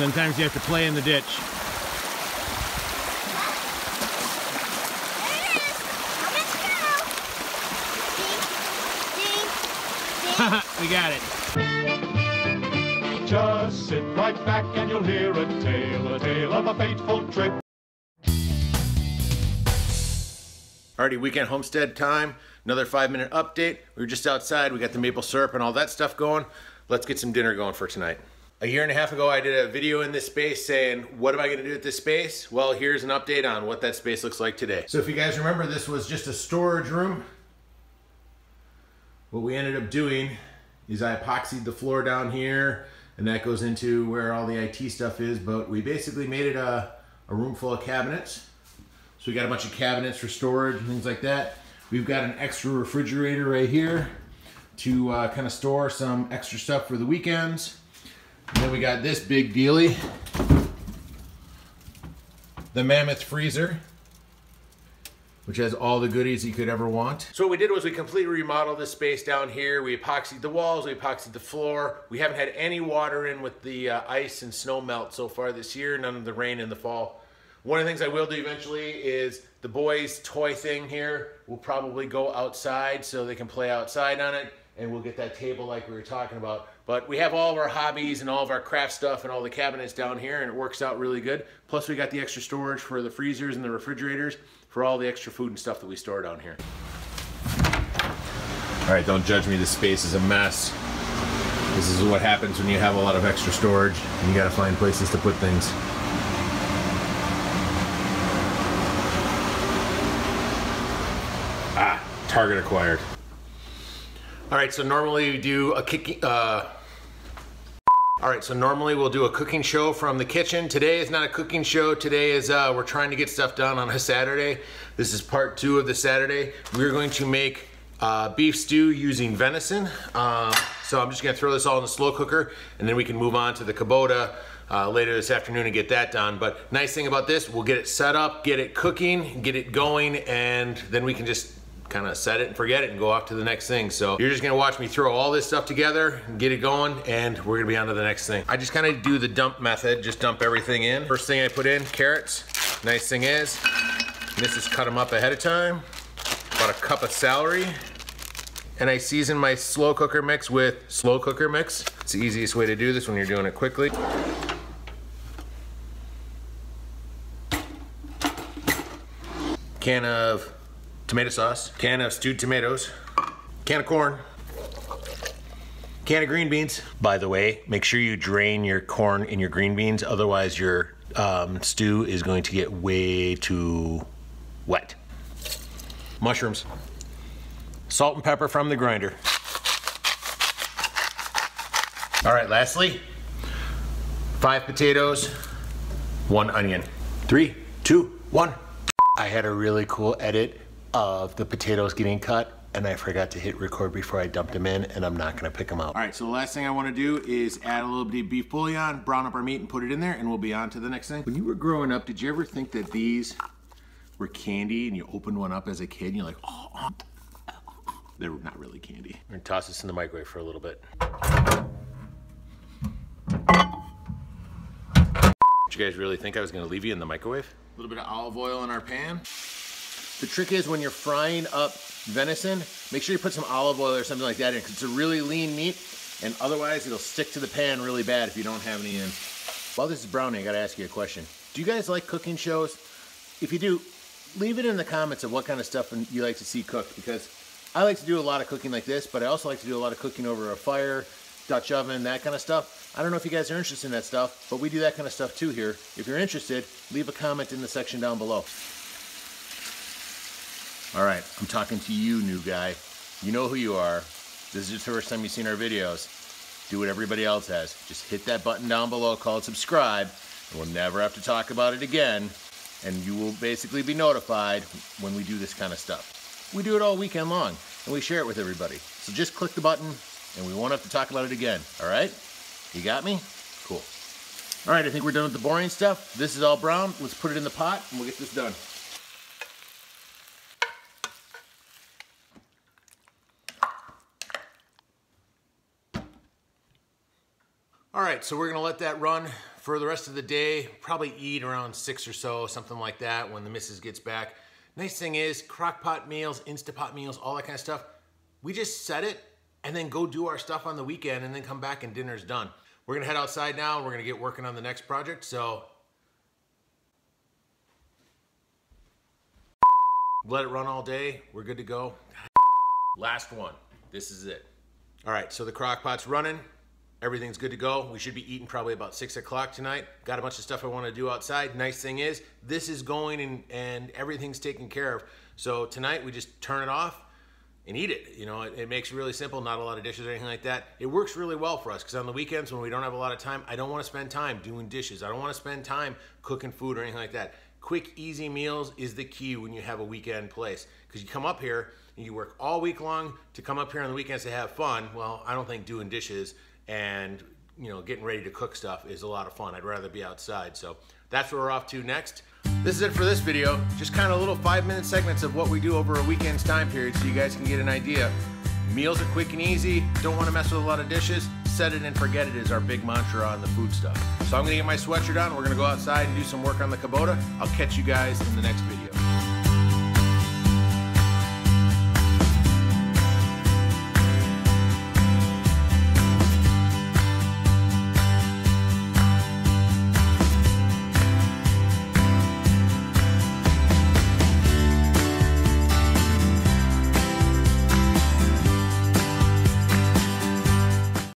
Sometimes you have to play in the ditch. We got it. Just sit right back and you'll hear a tale of a fateful trip. Alrighty, weekend homestead time. Another 5-minute update. We were just outside. We got the maple syrup and all that stuff going. Let's get some dinner going for tonight. A year and a half ago, I did a video in this space saying, what am I gonna do with this space? Well, here's an update on what that space looks like today. So if you guys remember, this was just a storage room. What we ended up doing is I epoxied the floor down here, and that goes into where all the IT stuff is, but we basically made it a room full of cabinets. So we got a bunch of cabinets for storage and things like that. We've got an extra refrigerator right here to kind of store some extra stuff for the weekends. And then we got this big dealie, the Mammoth freezer, which has all the goodies you could ever want. So what we did was we completely remodeled this space down here. We epoxied the walls, we epoxied the floor. We haven't had any water in with the ice and snow melt so far this year, none of the rain in the fall. One of the things I will do eventually is the boys' toy thing here will probably go outside so they can play outside on it, and we'll get that table like we were talking about. But we have all of our hobbies and all of our craft stuff and all the cabinets down here, and it works out really good. Plus we got the extra storage for the freezers and the refrigerators for all the extra food and stuff that we store down here. All right, don't judge me, this space is a mess. This is what happens when you have a lot of extra storage and you gotta find places to put things. Ah, target acquired. All right, so normally we do a normally we'll do a cooking show from the kitchen. Today is not a cooking show. Today is, we're trying to get stuff done on a Saturday. This is part 2 of the Saturday. We're going to make beef stew using venison. So I'm just gonna throw this all in the slow cooker, and then we can move on to the Kubota later this afternoon and get that done. But nice thing about this, we'll get it set up, get it cooking, get it going, and then we can just kind of set it and forget it and go off to the next thing. So you're just gonna watch me throw all this stuff together and get it going, and we're gonna be on to the next thing. I just kind of do the dump method, just dump everything in. First thing I put in, carrots. Nice thing is, this is cut them up ahead of time. About a cup of celery. And I season my slow cooker mix with slow cooker mix. It's the easiest way to do this when you're doing it quickly. Can of tomato sauce, can of stewed tomatoes, can of corn, can of green beans. By the way, make sure you drain your corn and your green beans, otherwise your stew is going to get way too wet. Mushrooms, salt and pepper from the grinder. All right, lastly, 5 potatoes, 1 onion. 3, 2, 1. I had a really cool edit of the potatoes getting cut, and I forgot to hit record before I dumped them in, and I'm not gonna pick them out. All right, so the last thing I wanna do is add a little bit of beef bouillon, brown up our meat and put it in there, and we'll be on to the next thing. When you were growing up, did you ever think that these were candy and you opened one up as a kid and you're like, oh, they were not really candy. We're gonna toss this in the microwave for a little bit. Did you guys really think I was gonna leave you in the microwave? A little bit of olive oil in our pan. The trick is when you're frying up venison, make sure you put some olive oil or something like that in, because it's a really lean meat, and otherwise it'll stick to the pan really bad if you don't have any in. While this is browning, I gotta ask you a question. Do you guys like cooking shows? If you do, leave it in the comments of what kind of stuff you like to see cooked, because I like to do a lot of cooking like this, but I also like to do a lot of cooking over a fire, Dutch oven, that kind of stuff. I don't know if you guys are interested in that stuff, but we do that kind of stuff too here. If you're interested, leave a comment in the section down below. All right, I'm talking to you, new guy. You know who you are. This is the first time you've seen our videos. Do what everybody else has. Just hit that button down below called subscribe, and we'll never have to talk about it again. And you will basically be notified when we do this kind of stuff. We do it all weekend long, and we share it with everybody. So just click the button, and we won't have to talk about it again, all right? You got me? Cool. All right, I think we're done with the boring stuff. This is all brown. Let's put it in the pot, and we'll get this done. All right, so we're gonna let that run for the rest of the day, probably eat around 6 or so, something like that when the missus gets back. Nice thing is, crock pot meals, Instapot meals, all that kind of stuff, we just set it and then go do our stuff on the weekend and then come back and dinner's done. We're gonna head outside now and we're gonna get working on the next project, so let it run all day, we're good to go. Last one, this is it. All right, so the crock pot's running, everything's good to go. We should be eating probably about 6 o'clock tonight. Got a bunch of stuff I wanna do outside. Nice thing is, this is going and everything's taken care of. So tonight we just turn it off and eat it. You know, it makes it really simple, not a lot of dishes or anything like that. It works really well for us because on the weekends when we don't have a lot of time, I don't wanna spend time doing dishes. I don't wanna spend time cooking food or anything like that. Quick, easy meals is the key when you have a weekend place because you come up here and you work all week long to come up here on the weekends to have fun. Well, I don't think doing dishes and getting ready to cook stuff is a lot of fun. I'd rather be outside. So that's where we're off to next. This is it for this video. Just kind of little 5-minute segments of what we do over a weekend's time period so you guys can get an idea. Meals are quick and easy. Don't want to mess with a lot of dishes. Set it and forget it is our big mantra on the food stuff. So I'm gonna get my sweatshirt on. We're gonna go outside and do some work on the Kubota. I'll catch you guys in the next video.